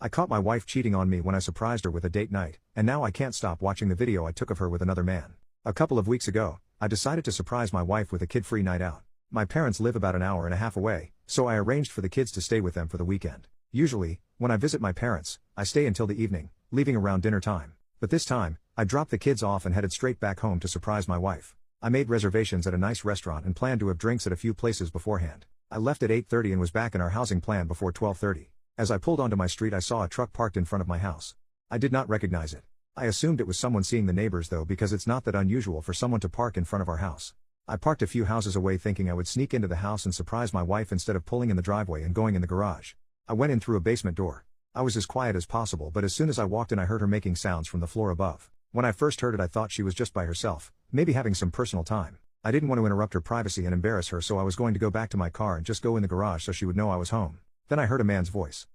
I caught my wife cheating on me when I surprised her with a date night, and now I can't stop watching the video I took of her with another man. A couple of weeks ago, I decided to surprise my wife with a kid-free night out. My parents live about an hour and a half away, so I arranged for the kids to stay with them for the weekend. Usually, when I visit my parents, I stay until the evening, leaving around dinner time. But this time, I dropped the kids off and headed straight back home to surprise my wife. I made reservations at a nice restaurant and planned to have drinks at a few places beforehand. I left at 8:30 and was back in our housing plan before 12:30. As I pulled onto my street, I saw a truck parked in front of my house. I did not recognize it. I assumed it was someone seeing the neighbors though, because it's not that unusual for someone to park in front of our house. I parked a few houses away thinking I would sneak into the house and surprise my wife instead of pulling in the driveway and going in the garage. I went in through a basement door. I was as quiet as possible, but as soon as I walked in I heard her making sounds from the floor above. When I first heard it I thought she was just by herself, maybe having some personal time. I didn't want to interrupt her privacy and embarrass her, so I was going to go back to my car and just go in the garage so she would know I was home. Then I heard a man's voice.